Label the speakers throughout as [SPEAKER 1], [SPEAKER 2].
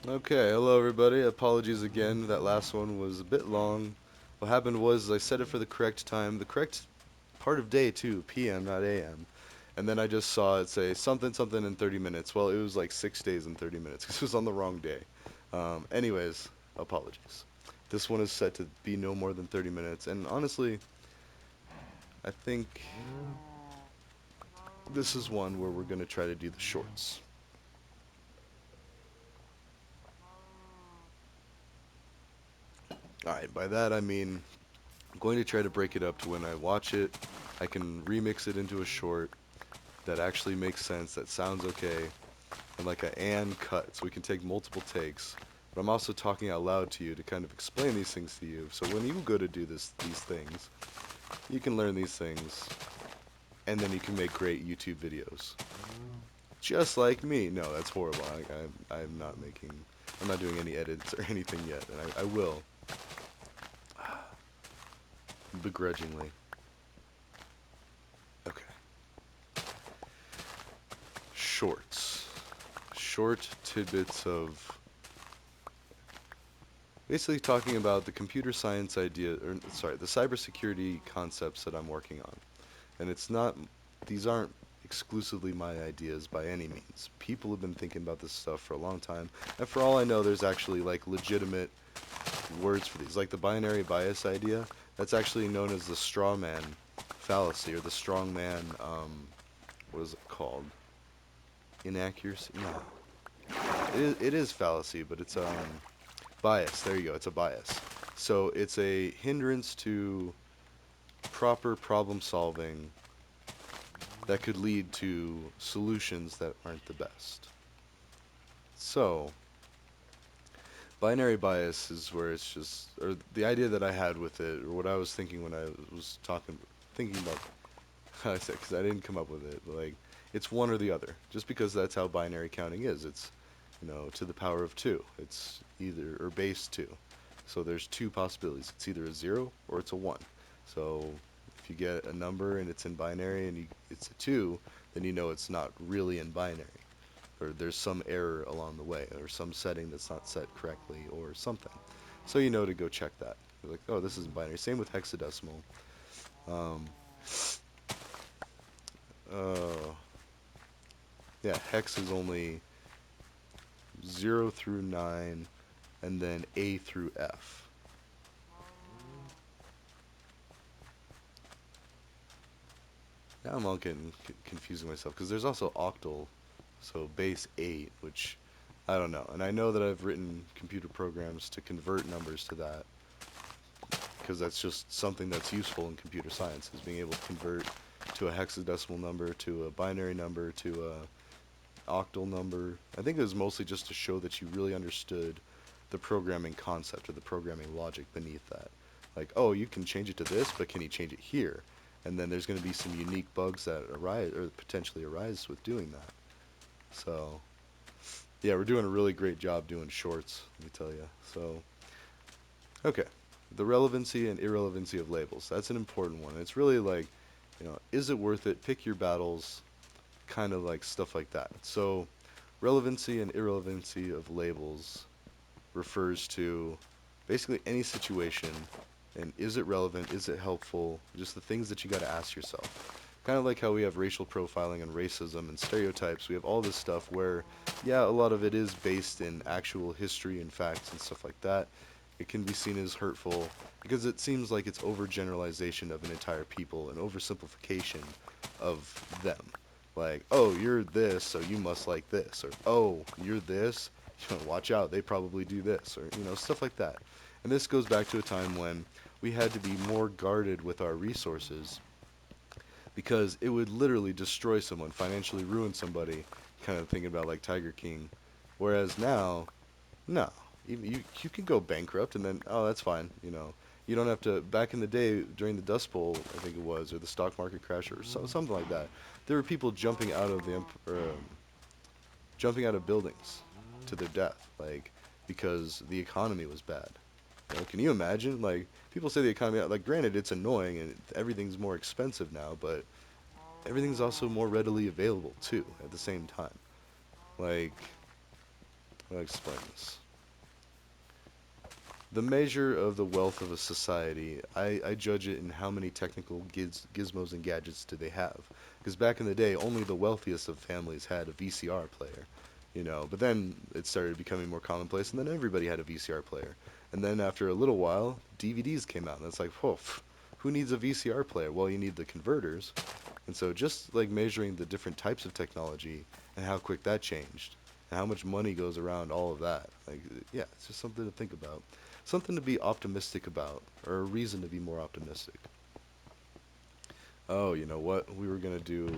[SPEAKER 1] Okay, hello everybody. Apologies again. That last one was a bit long. What happened was I set it for the correct time, the correct part of day too, PM, not AM. And then I just saw it say something something in 30 minutes. Well, it was like 6 days and 30 minutes because it was on the wrong day. Anyways, apologies. This one is set to be no more than 30 minutes. And honestly, I think this is one where we're going to try to do the shorts. Alright, by that I mean I'm going to try to break it up to when I watch it, I can remix it into a short that actually makes sense, that sounds okay, and like a and cut, so we can take multiple takes. But I'm also talking out loud to you to kind of explain these things to you. So when you go to do these things, you can learn these things, and then you can make great YouTube videos, just like me. No, that's horrible. I'm not making, I'm not doing any edits or anything yet, and I will, begrudgingly. Okay, shorts, short tidbits of basically talking about the computer science idea, or sorry, the cybersecurity concepts that I'm working on. And it's not, these aren't exclusively my ideas by any means. People have been thinking about this stuff for a long time, and for all I know, there's actually like legitimate words for these. Like the binary bias idea, that's actually known as the straw man fallacy, or the strong man, what is it called? Inaccuracy? No. It is fallacy, but it's bias. There you go. It's a bias. So it's a hindrance to proper problem solving that could lead to solutions that aren't the best. So, binary bias is where it's just, or the idea that I had with it, or what I was thinking when I was thinking about, how I said, because I didn't come up with it, but like, it's one or the other, just because that's how binary counting is. It's, to the power of two. It's either, or base two. So there's two possibilities. It's either a zero or it's a one. So if you get a number and it's in binary and it's a two, then you know it's not really in binary. Or there's some error along the way, or some setting that's not set correctly, or something. So you know to go check that. You're like, oh, this is binary. Same with hexadecimal. Um, uh, yeah, hex is only 0 through 9, and then A through F. Now I'm all getting confusing myself because there's also octal, so base 8, which I don't know. And I know that I've written computer programs to convert numbers to that because that's just something that's useful in computer science, is being able to convert to a hexadecimal number, to a binary number, to a octal number. I think it was mostly just to show that you really understood the programming concept or the programming logic beneath that. Like, oh, you can change it to this, but can you change it here? And then there's going to be some unique bugs that arise or potentially arise with doing that. So, yeah, we're doing a really great job doing shorts, let me tell you. So, okay. The relevancy and irrelevancy of labels. That's an important one. It's really like, is it worth it? Pick your battles, kind of like stuff like that. So, relevancy and irrelevancy of labels refers to basically any situation, and is it relevant, is it helpful, just the things that you got to ask yourself. Kind of like how we have racial profiling and racism and stereotypes, we have all this stuff where, yeah, a lot of it is based in actual history and facts and stuff like that. It can be seen as hurtful because it seems like it's overgeneralization of an entire people, an oversimplification of them. Like, oh, you're this, so you must like this, or oh, you're this, watch out, they probably do this, or stuff like that. And this goes back to a time when we had to be more guarded with our resources because it would literally destroy someone, financially ruin somebody, kind of thinking about like Tiger King. Whereas now, no, you can go bankrupt and then, oh, that's fine. You don't have to. Back in the day, during the Dust Bowl, I think it was, or the stock market crash, or something like that, there were people jumping out of buildings to their death, like because the economy was bad. Can you imagine? Like, people say the economy, like, granted, it's annoying and everything's more expensive now, but everything's also more readily available too at the same time. Like, How do I explain this? The measure of the wealth of a society, I judge it in how many technical gizmos and gadgets do they have. Because back in the day, only the wealthiest of families had a VCR player, But then it started becoming more commonplace, and then everybody had a VCR player. And then after a little while, DVDs came out, and it's like, whoa, who needs a VCR player? Well, you need the converters. And so just like measuring the different types of technology and how quick that changed, and how much money goes around all of that, like, yeah, it's just something to think about. Something to be optimistic about, or a reason to be more optimistic. Oh, you know what? We were gonna do.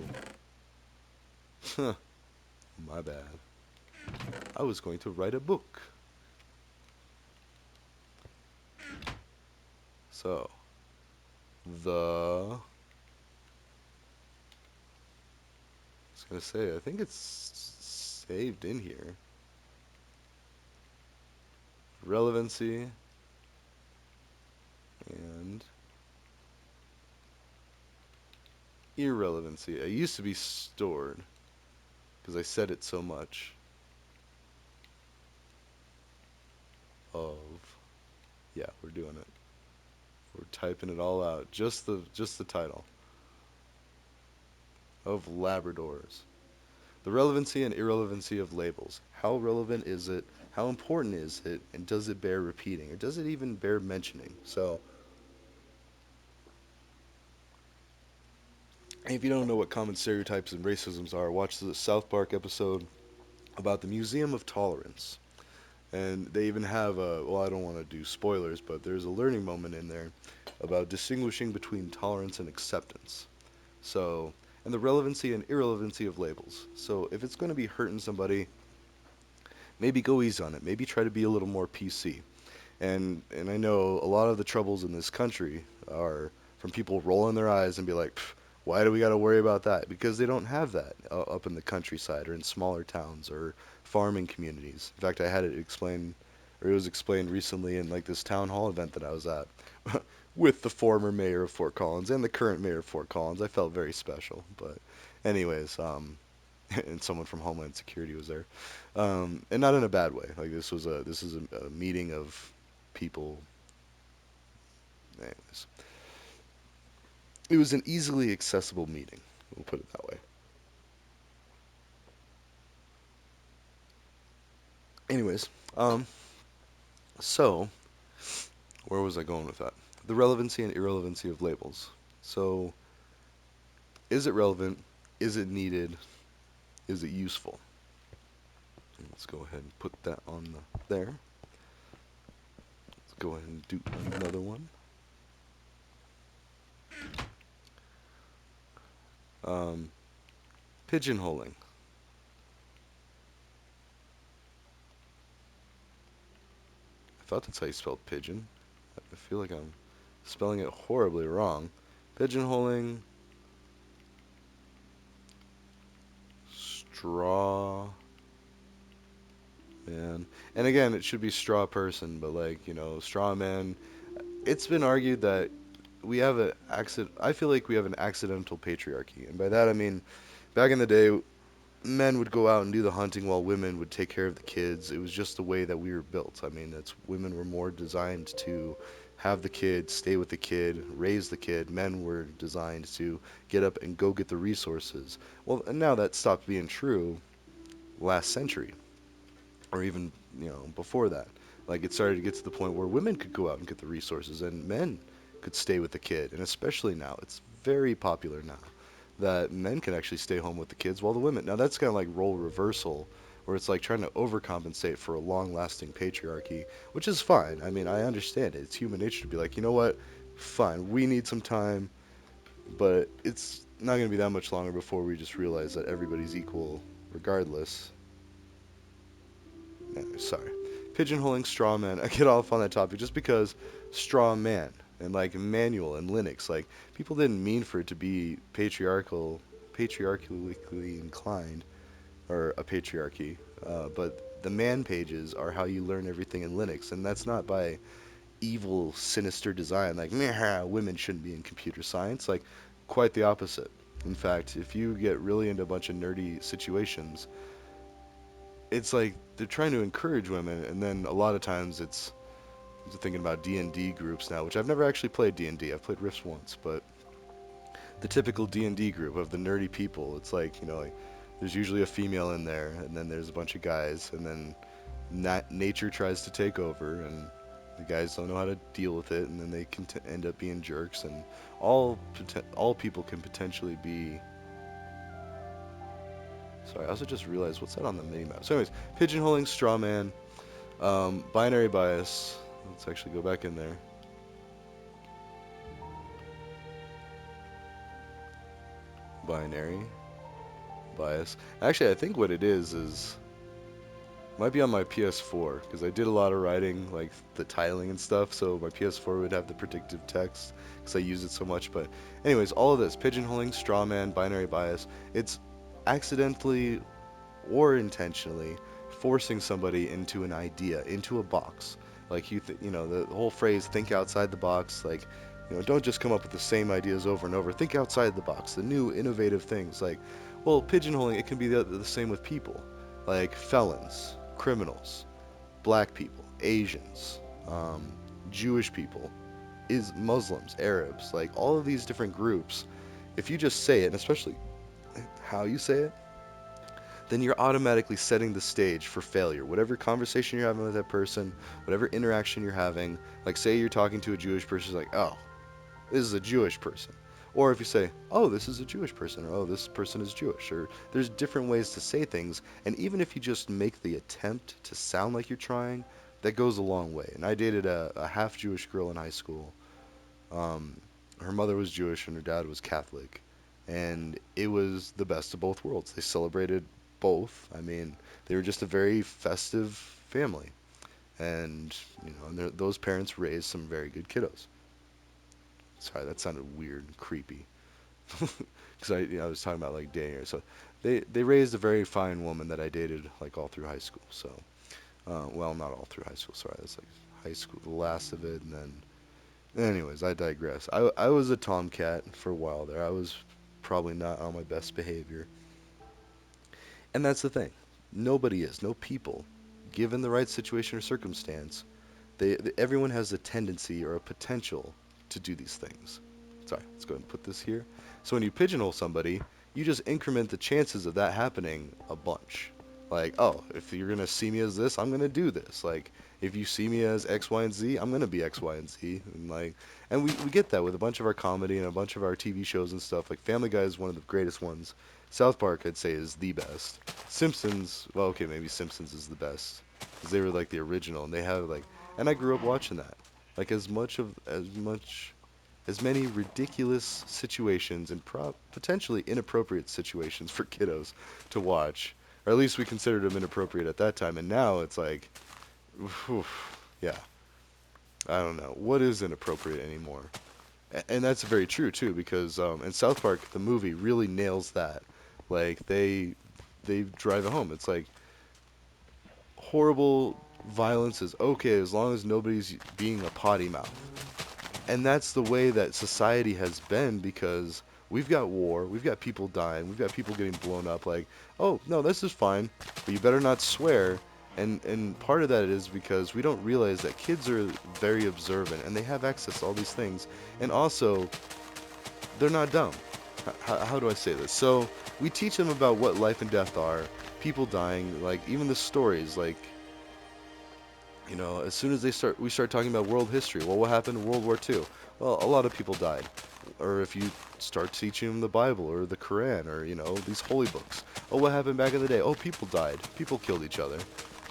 [SPEAKER 1] My bad. I was going to write a book. So, I was gonna say, I think it's saved in here. Relevancy and irrelevancy. It used to be stored, because I said it so much. Of. Yeah, we're doing it. We're typing it all out. Just the title of Labradors. The relevancy and irrelevancy of labels. How relevant is it? How important is it? And does it bear repeating? Or does it even bear mentioning? So, if you don't know what common stereotypes and racisms are, watch the South Park episode about the Museum of Tolerance. And they even have well, I don't want to do spoilers, but there's a learning moment in there about distinguishing between tolerance and acceptance. So, and the relevancy and irrelevancy of labels. So, if it's going to be hurting somebody, maybe go easy on it. Maybe try to be a little more PC. And I know a lot of the troubles in this country are from people rolling their eyes and be like, why do we got to worry about that? Because they don't have that up in the countryside or in smaller towns or farming communities. In fact, I had it explained, or it was explained recently in like this town hall event that I was at with the former mayor of Fort Collins and the current mayor of Fort Collins. I felt very special. But anyways, and someone from Homeland Security was there, and not in a bad way. Like this is a meeting of people. Anyways, it was an easily accessible meeting. We'll put it that way. Anyways, so where was I going with that? The relevancy and irrelevancy of labels. So, is it relevant? Is it needed? Is it useful? Let's go ahead and put that on there. Let's go ahead and do another one. Um, Pigeonholing. I thought that's how you spelled pigeon. I feel like I'm spelling it horribly wrong. Pigeonholing, straw man. And again, it should be straw person, but like, straw man. It's been argued that we have a accident. I feel like we have an accidental patriarchy. And by that I mean back in the day, men would go out and do the hunting while women would take care of the kids. It was just the way that we were built. I mean, that's women were more designed to have the kid, stay with the kid, raise the kid. Men were designed to get up and go get the resources. Well, and now that stopped being true last century, or even before that. Like it started to get to the point where women could go out and get the resources, and men could stay with the kid. And especially now, it's very popular now that men can actually stay home with the kids while the women. Now that's kind of like role reversal, where it's like trying to overcompensate for a long-lasting patriarchy, which is fine. I mean, I understand it. It's human nature to be like, you know what, fine, we need some time, but it's not going to be that much longer before we just realize that everybody's equal regardless. No, sorry. Pigeonholing straw man. I get off on that topic just because straw man and like manual and Linux, like people didn't mean for it to be patriarchally inclined, or a patriarchy. But the man pages are how you learn everything in Linux, and that's not by evil, sinister design. Like, meh, women shouldn't be in computer science. Like, quite the opposite. In fact, if you get really into a bunch of nerdy situations, it's like they're trying to encourage women, and then a lot of times it's thinking about D&D groups now, which I've never actually played D&D. I've played Rifts once, but the typical D&D group of the nerdy people, it's like, like there's usually a female in there, and then there's a bunch of guys, and then nature tries to take over, and the guys don't know how to deal with it, and then they can end up being jerks, and all people can potentially be. Sorry, I also just realized what's that on the mini map. So, anyways, pigeonholing, straw man, binary bias. Let's actually go back in there. Binary bias. Actually, I think what it is might be on my PS4 because I did a lot of writing, like the tiling and stuff. So my PS4 would have the predictive text because I use it so much. But anyways, all of this pigeonholing, straw man, binary bias. It's accidentally or intentionally forcing somebody into an idea, into a box. Like the whole phrase "think outside the box." Like, don't just come up with the same ideas over and over. Think outside the box, the new innovative things. Like, well, pigeonholing it can be the same with people, like felons, criminals, black people, Asians, um, Jewish people, is Muslims, Arabs, like all of these different groups. If you just say it, and especially how you say it, then you're automatically setting the stage for failure. Whatever conversation you're having with that person, whatever interaction you're having, like say you're talking to a Jewish person, it's like, oh, this is a Jewish person. Or if you say, oh, this is a Jewish person, or oh, this person is Jewish, or there's different ways to say things. And even if you just make the attempt to sound like you're trying, that goes a long way. And I dated a half Jewish girl in high school. Um, Her mother was Jewish and her dad was Catholic. And it was the best of both worlds. They celebrated both. I mean, they were just a very festive family. And, and those parents raised some very good kiddos. Sorry, that sounded weird and creepy. Because I was talking about like dating her. So they raised a very fine woman that I dated like all through high school. So, well, not all through high school. Sorry, that's like high school, the last of it, and then. Anyways, I digress. I was a tomcat for a while there. I was probably not on my best behavior. And that's the thing. Nobody is. No people, given the right situation or circumstance, everyone has a tendency or a potential to do these things. Sorry, let's go ahead and put this here. So when you pigeonhole somebody, you just increment the chances of that happening a bunch. Like, oh, if you're gonna see me as this, I'm gonna do this. Like, if you see me as X, Y, and Z, I'm gonna be X, Y, and Z. And we get that with a bunch of our comedy and a bunch of our TV shows and stuff. Like Family Guy is one of the greatest ones. South Park, I'd say, is the best. Simpsons, well, okay, maybe Simpsons is the best because they were like the original, and they have like, and I grew up watching that. Like as many ridiculous situations and potentially inappropriate situations for kiddos to watch, or at least we considered them inappropriate at that time. And now it's like, oof, yeah, I don't know what is inappropriate anymore. And that's very true too, because in South Park, the movie really nails that. Like they drive it home. It's like horrible violence is okay as long as nobody's being a potty mouth. And that's the way that society has been because we've got war, we've got people dying, we've got people getting blown up. Like, oh no, this is fine, but you better not swear. And part of that is because we don't realize that kids are very observant and they have access to all these things, and also they're not dumb. How do I say this? So we teach them about what life and death are, people dying, like even the stories, like as soon as we start talking about world history. Well, what happened in World War II? Well, a lot of people died. Or if you start teaching them the Bible or the Quran or these holy books. Oh, what happened back in the day? Oh, people died. People killed each other.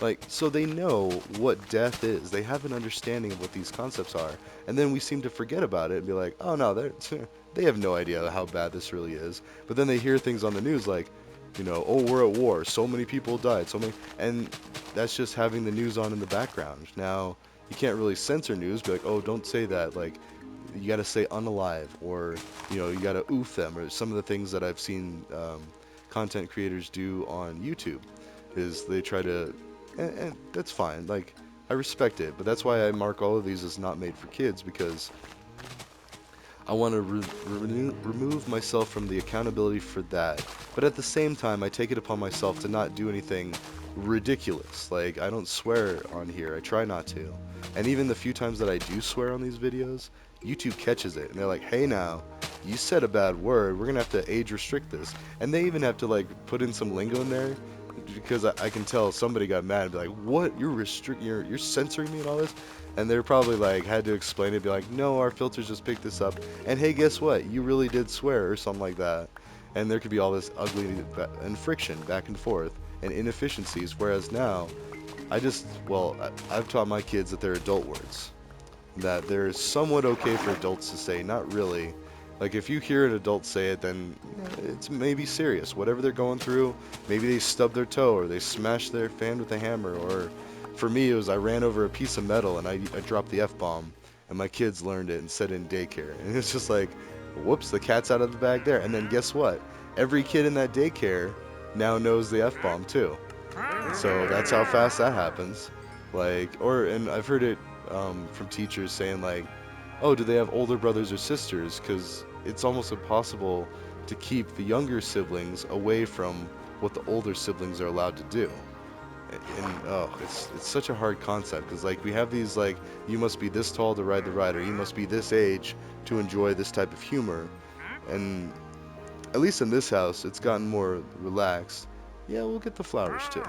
[SPEAKER 1] Like, so they know what death is. They have an understanding of what these concepts are. And then we seem to forget about it and be like, oh no, they have no idea how bad this really is. But then they hear things on the news like, oh, we're at war, so many people died, and that's just having the news on in the background. Now, you can't really censor news, be like, oh, don't say that, like, you gotta say unalive, or, you gotta oof them, or some of the things that I've seen content creators do on YouTube, is they try to, and that's fine, like, I respect it, but that's why I mark all of these as not made for kids, because I want to remove myself from the accountability for that. But at the same time, I take it upon myself to not do anything ridiculous. Like, I don't swear on here. I try not to. And even the few times that I do swear on these videos, YouTube catches it and they're like, "Hey now, you said a bad word. We're gonna have to age restrict this." And they even have to like put in some lingo in there because I can tell somebody got mad and be like, "What? You're censoring me and all this?" And they're probably like had to explain it, be like, "No, our filters just picked this up." And hey, guess what? You really did swear or something like that. And there could be all this ugly and friction back and forth and inefficiencies. Whereas now, I've taught my kids that they're adult words, that they're somewhat okay for adults to say, not really. Like if you hear an adult say it, then it's maybe serious. Whatever they're going through, maybe they stubbed their toe or they smashed their fan with a hammer. Or for me, it was I ran over a piece of metal and I dropped the F-bomb, and my kids learned it and said it in daycare. And it's just like, whoops, the cat's out of the bag there. And then guess what? Every kid in that daycare now knows the F-bomb too. So that's how fast that happens. And I've heard it from teachers saying like, "Oh, do they have older brothers or sisters?" Because it's almost impossible to keep the younger siblings away from what the older siblings are allowed to do. It's such a hard concept because like we have these like, you must be this tall to ride the ride, or you must be this age to enjoy this type of humor. And at least in this house, it's gotten more relaxed. Yeah, we'll get the flowers too.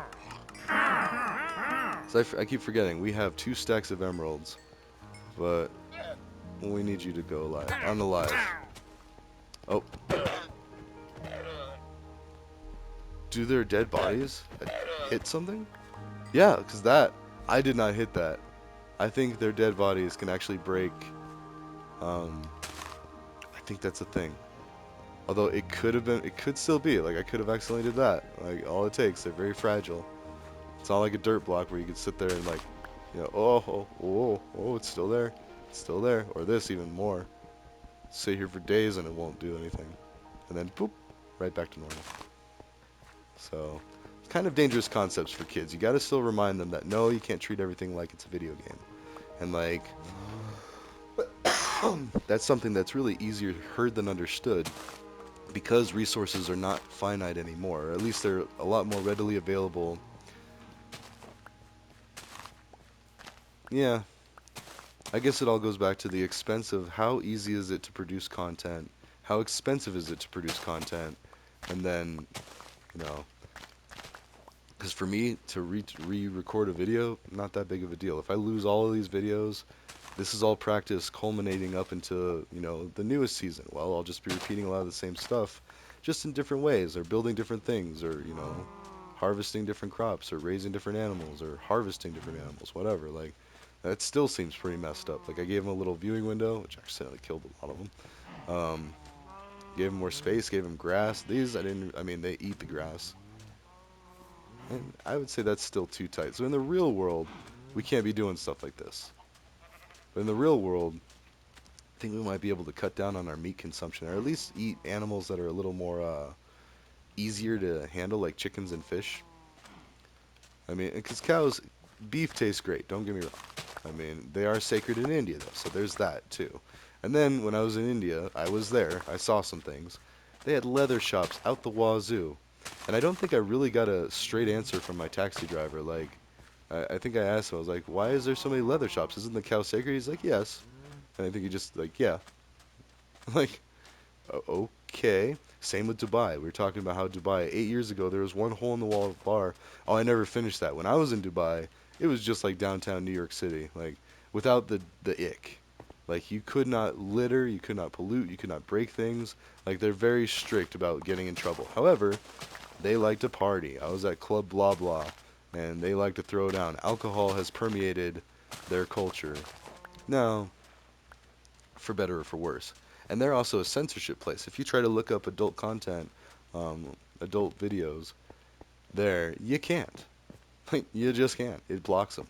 [SPEAKER 1] So I keep forgetting, we have 2 stacks of emeralds, but we need you to go live. On the live. Oh, do their dead bodies hit something? Yeah, because I did not hit that. I think their dead bodies can actually break, um, I think that's a thing. Although it could still be, like I could have accidentally did that. Like all it takes, they're very fragile. It's not like a dirt block where you could sit there and like, it's still there. It's still there. Or this even more. Sit here for days and it won't do anything. And then boop, right back to normal. So, it's kind of dangerous concepts for kids. You gotta still remind them that no, you can't treat everything like it's a video game. And like, that's something that's really easier heard than understood because resources are not finite anymore. Or at least they're a lot more readily available. Yeah, I guess it all goes back to the expense of how easy is it to produce content, how expensive is it to produce content, and then, you know, because for me to re-record a video, not that big of a deal. If I lose all of these videos, this is all practice culminating up into, the newest season. Well, I'll just be repeating a lot of the same stuff, just in different ways, or building different things, or, harvesting different crops, or raising different animals, or harvesting different animals, whatever. Like, that still seems pretty messed up. Like, I gave him a little viewing window, which accidentally killed a lot of them. Gave him more space, gave him grass. They eat the grass. And I would say that's still too tight. So in the real world, we can't be doing stuff like this. But in the real world, I think we might be able to cut down on our meat consumption, or at least eat animals that are a little more easier to handle, like chickens and fish. I mean, because beef tastes great, don't get me wrong. I mean, they are sacred in India, though, so there's that, too. And then, when I was in India, I was there, I saw some things. They had leather shops out the wazoo. And I don't think I really got a straight answer from my taxi driver. Like, I think I asked him, I was like, why is there so many leather shops? Isn't the cow sacred? He's like, yes. And I think he just, like, yeah. Like, okay. Same with Dubai. We were talking about how Dubai, 8 years ago, there was one hole in the wall bar. Oh, I never finished that. When I was in Dubai, it was just like downtown New York City, like without the ick. Like you could not litter, you could not pollute, you could not break things. Like they're very strict about getting in trouble. However, they like to party. I was at Club Blah Blah, and they like to throw down. Alcohol has permeated their culture. Now, for better or for worse. And they're also a censorship place. If you try to look up adult content, adult videos, there, you can't. You just can't. It blocks them.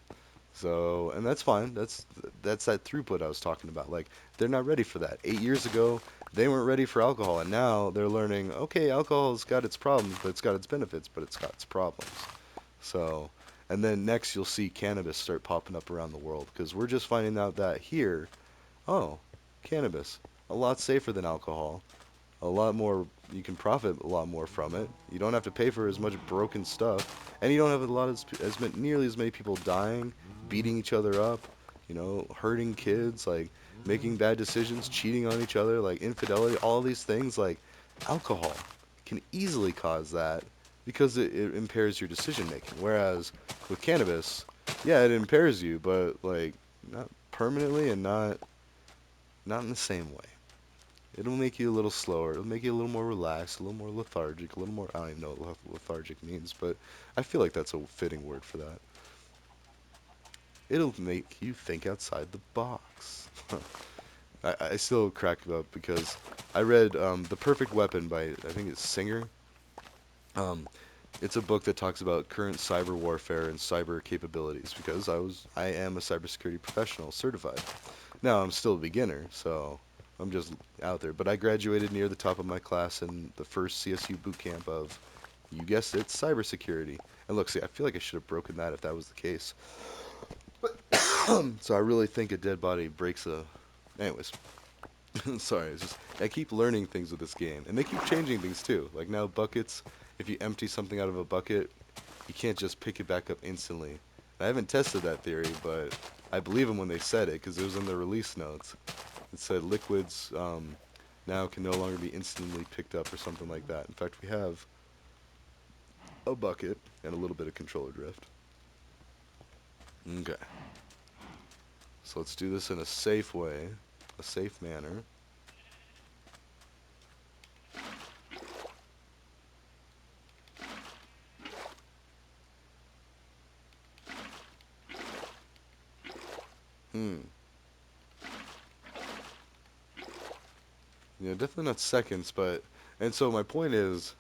[SPEAKER 1] So, and that's fine. That's that throughput I was talking about. Like, they're not ready for that. 8 years ago, they weren't ready for alcohol, and now they're learning, okay, alcohol's got its problems, but it's got its benefits, but it's got its problems. So, and then next you'll see cannabis start popping up around the world, because we're just finding out that here, oh, cannabis, a lot safer than alcohol, a lot more. You can profit a lot more from it. You don't have to pay for as much broken stuff, and you don't have a lot of nearly as many people dying, beating each other up, hurting kids, like making bad decisions, cheating on each other, like infidelity, all these things. Like alcohol can easily cause that because it impairs your decision making. Whereas with cannabis, yeah, it impairs you, but like not permanently and not in the same way. It'll make you a little slower. It'll make you a little more relaxed, a little more lethargic, a little more. I don't even know what lethargic means, but I feel like that's a fitting word for that. It'll make you think outside the box. I still crack up because I read The Perfect Weapon by, I think it's Singer. Um, it's a book that talks about current cyber warfare and cyber capabilities because I am a cybersecurity professional certified. Now I'm still a beginner, so I'm just out there. But I graduated near the top of my class in the first CSU boot camp of, you guessed it, cybersecurity. And look, see, I feel like I should have broken that if that was the case. So I really think a dead body breaks a. Anyways, sorry. It's just I keep learning things with this game, and they keep changing things too. Like now, buckets. If you empty something out of a bucket, you can't just pick it back up instantly. I haven't tested that theory, but I believe them when they said it because it was in the release notes. It said liquids now can no longer be instantly picked up or something like that. In fact, we have a bucket and a little bit of controller drift. Okay, so let's do this in a safe way, a safe manner. Hmm. Yeah, definitely not seconds, but and so my point is,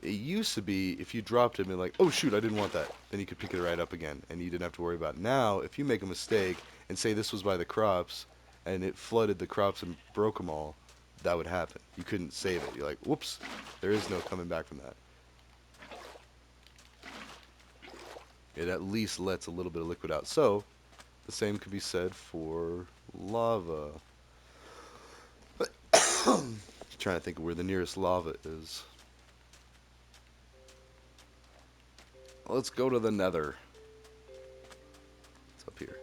[SPEAKER 1] it used to be if you dropped it and be like, oh shoot, I didn't want that, then you could pick it right up again, and you didn't have to worry about it. Now, if you make a mistake and say this was by the crops, and it flooded the crops and broke them all, that would happen. You couldn't save it. You're like, whoops, there is no coming back from that. It at least lets a little bit of liquid out. So the same could be said for lava. Trying to think of where the nearest lava is. Let's go to the nether. It's up here.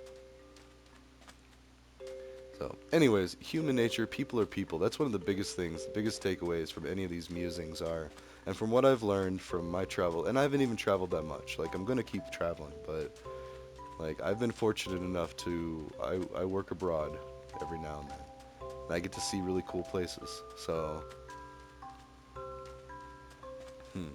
[SPEAKER 1] So, anyways, human nature, people are people. That's one of the biggest things, the biggest takeaways from any of these musings are. And from what I've learned from my travel, and I haven't even traveled that much. Like, I'm going to keep traveling, but, like, I've been fortunate enough to, I work abroad every now and then. And I get to see really cool places. So, hmm.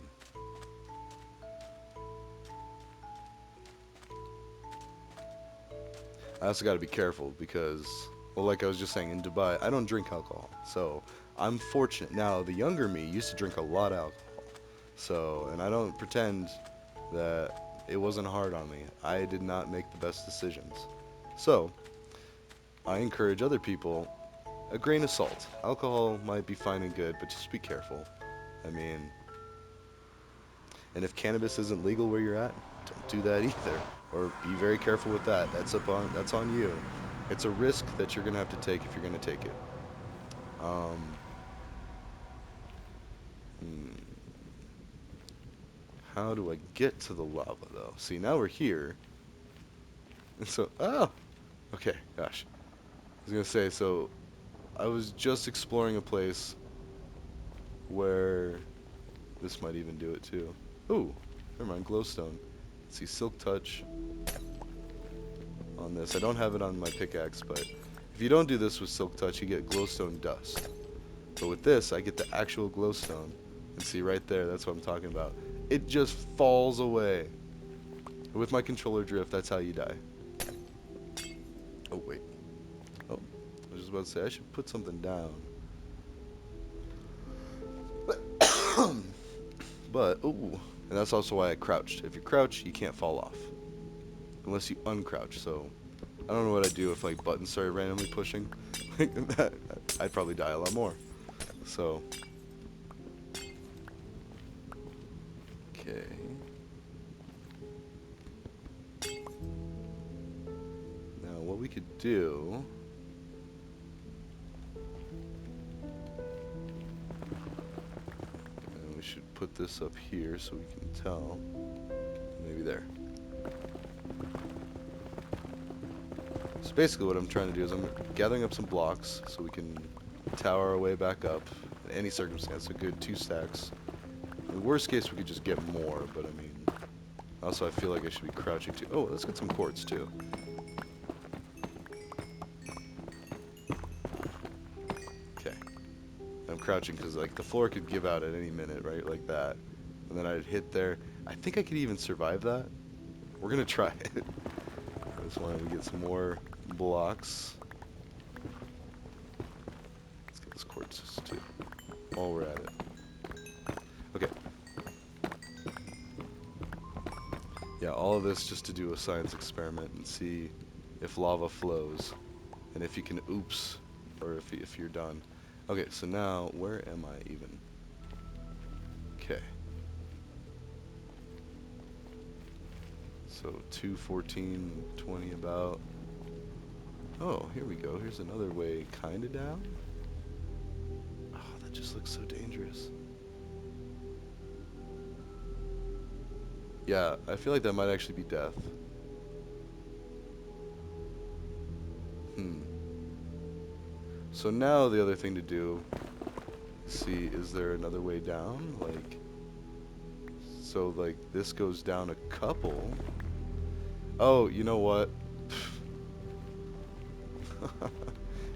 [SPEAKER 1] I also got to be careful because, well, like I was just saying, in Dubai, I don't drink alcohol. So, I'm fortunate. Now, the younger me used to drink a lot of alcohol. So, and I don't pretend that it wasn't hard on me. I did not make the best decisions. So, I encourage other people a grain of salt. Alcohol might be fine and good, but just be careful. I mean, and if cannabis isn't legal where you're at, don't do that either. Or be very careful with that. That's on you. It's a risk that you're gonna have to take if you're gonna take it. Um, hmm, how do I get to the lava though? See, now we're here, and so okay, gosh. I was gonna say so. I was just exploring a place where this might even do it too. Ooh, never mind, glowstone. Let's see, silk touch on this. I don't have it on my pickaxe, but if you don't do this with silk touch, you get glowstone dust. But with this, I get the actual glowstone. And see right there, that's what I'm talking about. It just falls away. With my controller drift, that's how you die. Oh, wait. Oh, I was just about to say, I should put something down. But, ooh. And that's also why I crouched. If you crouch, you can't fall off. Unless you uncrouch, so... I don't know what I'd do if, like, buttons started randomly pushing. I'd probably die a lot more. So... Okay... Now, what we could do... put this up here so we can tell. Maybe there. So basically what I'm trying to do is I'm gathering up some blocks so we can tower our way back up in any circumstance. A good 2 stacks. In the worst case, we could just get more, but I mean, also I feel like I should be crouching too. Oh, let's get some quartz too. Okay. I'm crouching because like the floor could give out at any minute, right? Like that. And then I'd hit there. I think I could even survive that. We're gonna try it. I just wanted to get some more blocks. Let's get this quartz too, while we're at it. Okay. Yeah, all of this just to do a science experiment and see if lava flows. And if you can oops, or if you're done. Okay, so now, where am I even? Okay. So 2, 14, 20 about. Oh, here we go. Here's another way kinda down. Oh, that just looks so dangerous. Yeah, I feel like that might actually be death. So now the other thing to do, see, is there another way down? Like, so like this goes down a couple. Oh, you know what?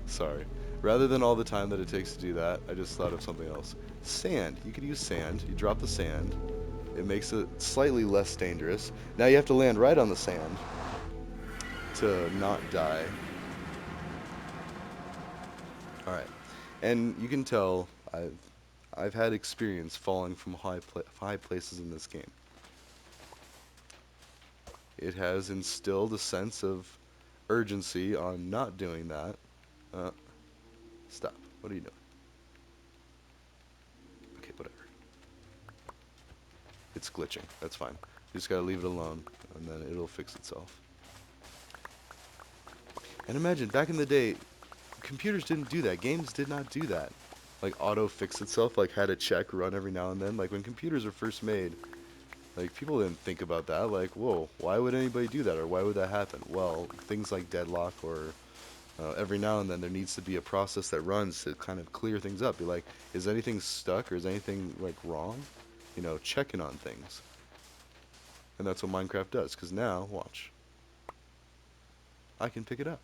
[SPEAKER 1] Sorry. Rather than all the time that it takes to do that, I just thought of something else. Sand. You could use sand. You drop the sand. It makes it slightly less dangerous. Now you have to land right on the sand to not die. Alright. And you can tell I've had experience falling from high places in this game. It has instilled a sense of urgency on not doing that. Stop. What are you doing? Okay, whatever. It's glitching. That's fine. You just gotta leave it alone, and then it'll fix itself. And imagine, back in the day, computers didn't do that. Games did not do that. Like, auto-fix itself, like, had a check run every now and then. Like, when computers were first made, like, people didn't think about that. Like, whoa, why would anybody do that, or why would that happen? Well, things like deadlock, or every now and then there needs to be a process that runs to kind of clear things up. Be like, is anything stuck, or is anything, like, wrong? You know, checking on things. And that's what Minecraft does, because now, watch. I can pick it up.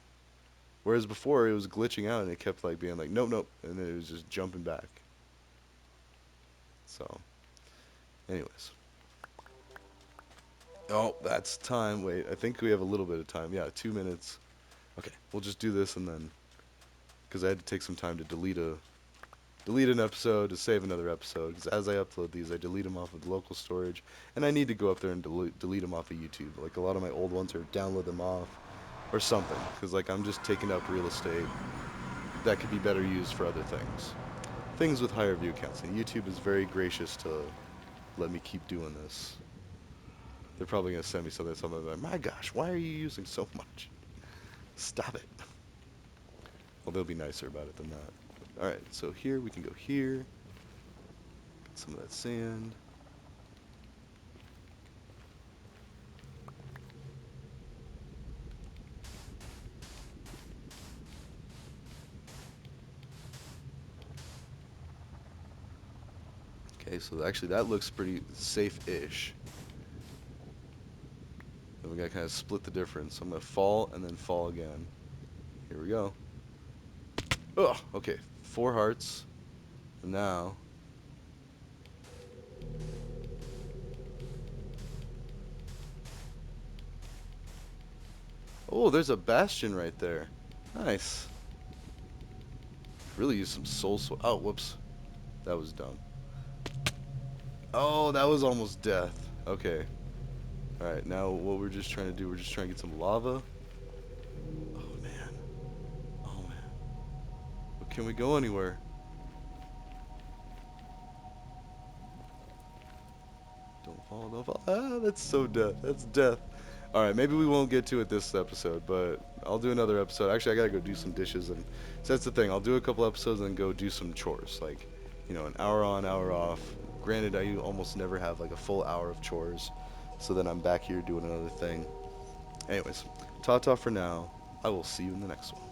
[SPEAKER 1] Whereas before, it was glitching out, and it kept, like, being like, nope, nope, and then it was just jumping back. So, anyways. Oh, that's time. Wait, I think we have a little bit of time. Yeah, 2 minutes. Okay, we'll just do this, and then, because I had to take some time to delete an episode, to save another episode, because as I upload these, I delete them off of local storage, and I need to go up there and delete them off of YouTube. Like, a lot of my old ones, or download them off, or something, because, like, I'm just taking up real estate that could be better used for other things. Things with higher view counts, and YouTube is very gracious to let me keep doing this. They're probably going to send me something like, my gosh, why are you using so much? Stop it. Well, they'll be nicer about it than that. Alright, so here, we can go here. Get some of that sand. Okay, so actually that looks pretty safe-ish. Then we gotta kind of split the difference. So I'm gonna fall and then fall again. Here we go. Ugh, okay, 4 hearts. And now, oh, there's a bastion right there. Nice. Really use some soul swap. Oh, whoops. That was dumb. Oh, that was almost death. Okay. Alright, now what we're just trying to do, we're just trying to get some lava. Oh, man. Oh, man. But can we go anywhere? Don't fall, don't fall. Ah, that's so death. That's death. Alright, maybe we won't get to it this episode, but I'll do another episode. Actually, I gotta go do some dishes, and so that's the thing. I'll do a couple episodes and then go do some chores. Like, you know, an hour on, hour off. Granted, I almost never have like a full hour of chores, so then I'm back here doing another thing. Anyways, ta-ta for now. I will see you in the next one.